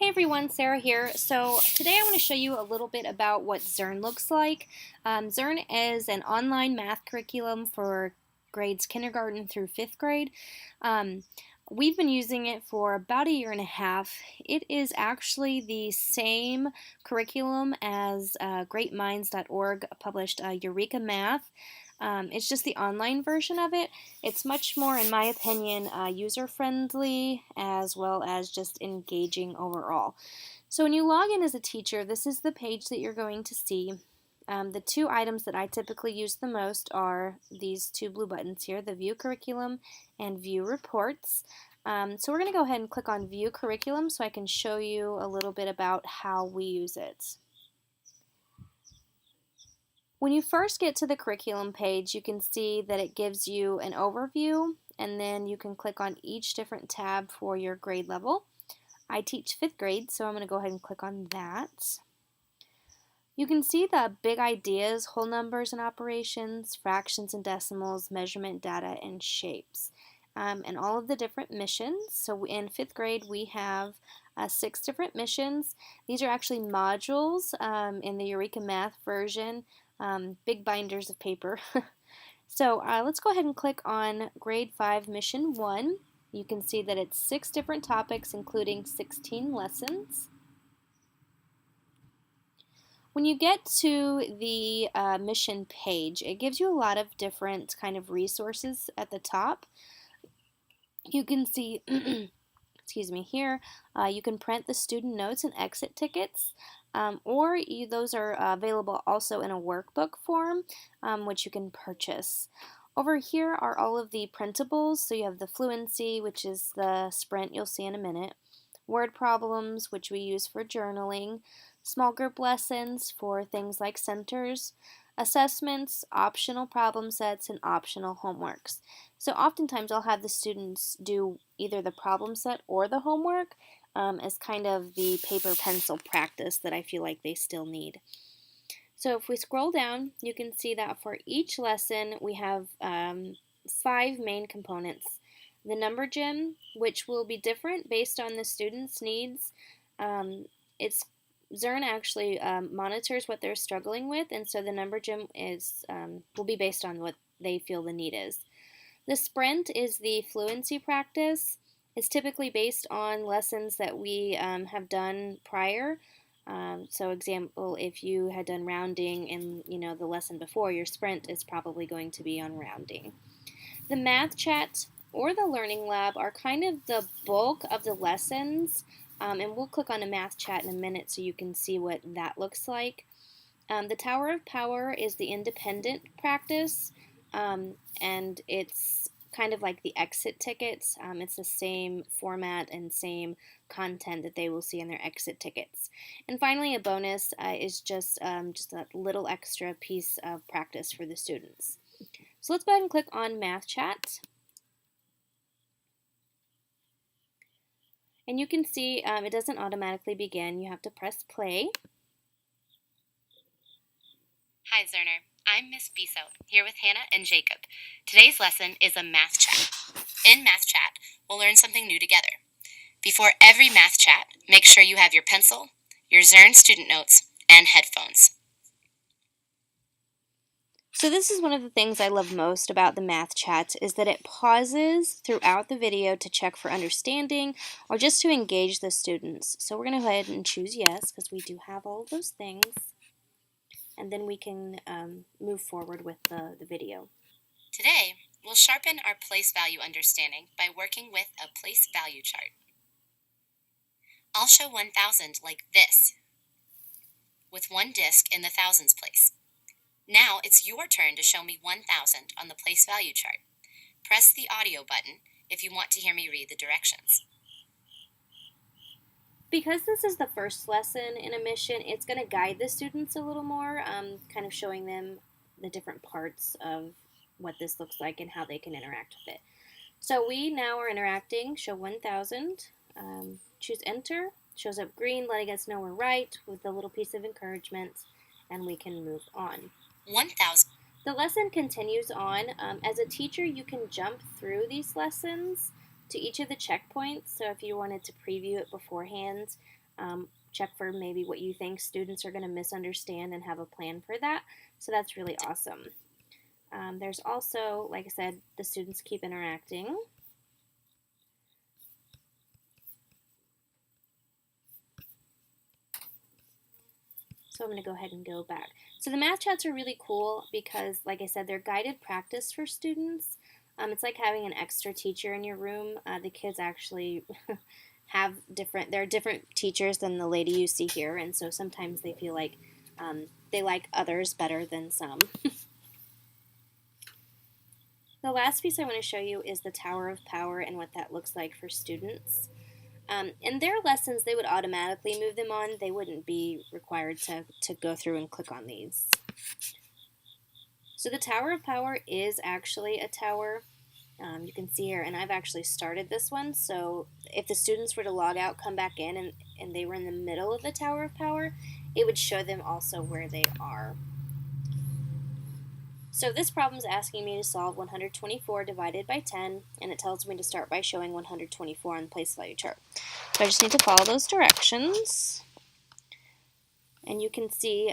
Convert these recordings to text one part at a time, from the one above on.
Hey everyone, Sarah here. So today I want to show you a little bit about what Zearn looks like. Zearn is an online math curriculum for grades kindergarten through 5th grade. Um, we've been using it for about a year and a half. It is actually the same curriculum as greatminds.org published Eureka Math. It's just the online version of it. It's much more, in my opinion, user-friendly as well as just engaging overall. So when you log in as a teacher, this is the page that you're going to see. The two items that I typically use the most are these two blue buttons here, the View Curriculum and View Reports. So we're going to go ahead and click on View Curriculum so I can show you a little bit about how we use it. When you first get to the curriculum page, you can see that it gives you an overview, and then you can click on each different tab for your grade level. I teach 5th grade, so I'm going to go ahead and click on that. You can see the big ideas, whole numbers and operations, fractions and decimals, measurement data, and shapes, and all of the different missions. So in 5th grade, we have 6 different missions. These are actually modules in the Eureka Math version. Big binders of paper. So let's go ahead and click on Grade 5 Mission 1. You can see that it's 6 different topics including 16 lessons. When you get to the mission page, it gives you a lot of different kind of resources at the top. You can see excuse me, here you can print the student notes and exit tickets, or those are available also in a workbook form, which you can purchase. Over here are all of the printables, so you have the fluency, which is the sprint you'll see in a minute, word problems, which we use for journaling, small group lessons for things like centers, assessments, optional problem sets, and optional homeworks. So oftentimes I'll have the students do either the problem set or the homework as kind of the paper pencil practice that I feel like they still need. So if we scroll down, you can see that for each lesson we have 5 main components. The number gym, which will be different based on the student's needs. Zearn actually monitors what they're struggling with, and so the number gym will be based on what they feel the need is. The sprint is the fluency practice. It's typically based on lessons that we have done prior. So example, if you had done rounding in the lesson before, your sprint is probably going to be on rounding. The math chat or the learning lab are kind of the bulk of the lessons, and we'll click on a math chat in a minute so you can see what that looks like. The Tower of Power is the independent practice, and it's kind of like the exit tickets. It's the same format and same content that they will see in their exit tickets. And finally, a bonus is just a little extra piece of practice for the students. So let's go ahead and click on Math Chat. And you can see it doesn't automatically begin. You have to press play. Hi, Zearner. I'm Miss Biso, here with Hannah and Jacob. Today's lesson is a math chat. In math chat, we'll learn something new together. Before every math chat, make sure you have your pencil, your Zearn student notes, and headphones. So this is one of the things I love most about the math chat is that it pauses throughout the video to check for understanding or just to engage the students. So we're going to go ahead and choose yes because we do have all of those things. And then we can move forward with the video. Today, we'll sharpen our place value understanding by working with a place value chart. I'll show 1,000 like this, with one disc in the thousands place. Now it's your turn to show me 1,000 on the place value chart. Press the audio button if you want to hear me read the directions. Because this is the first lesson in a mission, it's going to guide the students a little more, kind of showing them the different parts of what this looks like and how they can interact with it. So we now are interacting, show 1,000, choose enter, shows up green letting us know we're right with a little piece of encouragement, and we can move on. 1,000. The lesson continues on. As a teacher, you can jump through these lessons to each of the checkpoints. So if you wanted to preview it beforehand, Check for maybe what you think students are going to misunderstand and have a plan for that. So that's really awesome. There's also, like I said, the students keep interacting. So I'm going to go ahead and go back. So the math chats are really cool because, like I said, they're guided practice for students. It's like having an extra teacher in your room. The kids actually there are different teachers than the lady you see here, and so sometimes they feel like they like others better than some. The last piece I want to show you is the Tower of Power and what that looks like for students. In their lessons, they would automatically move them on. They wouldn't be required to go through and click on these. So the Tower of Power is actually a tower. You can see here, and I've actually started this one, so if the students were to log out, come back in, and they were in the middle of the Tower of Power, it would show them also where they are. So this problem is asking me to solve 124 divided by 10, and it tells me to start by showing 124 on the place value chart. So I just need to follow those directions, and you can see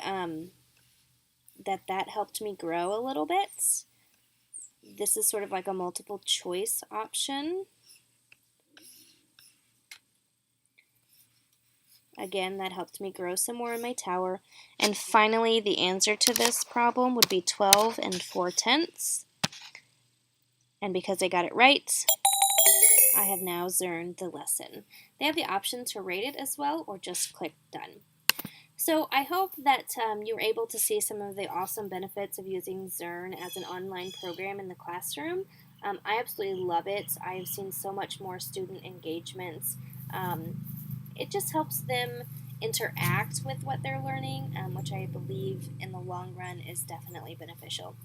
that helped me grow a little bit. This is sort of like a multiple choice option. Again, that helped me grow some more in my tower. And finally, the answer to this problem would be 12 and 4/10. And because I got it right, I have now Zearned the lesson. They have the option to rate it as well, or just click Done. So I hope that you were able to see some of the awesome benefits of using Zearn as an online program in the classroom. I absolutely love it. I have seen so much more student engagements. It just helps them interact with what they're learning, which I believe in the long run is definitely beneficial.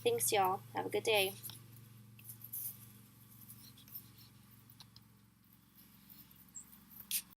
Thanks, y'all. Have a good day.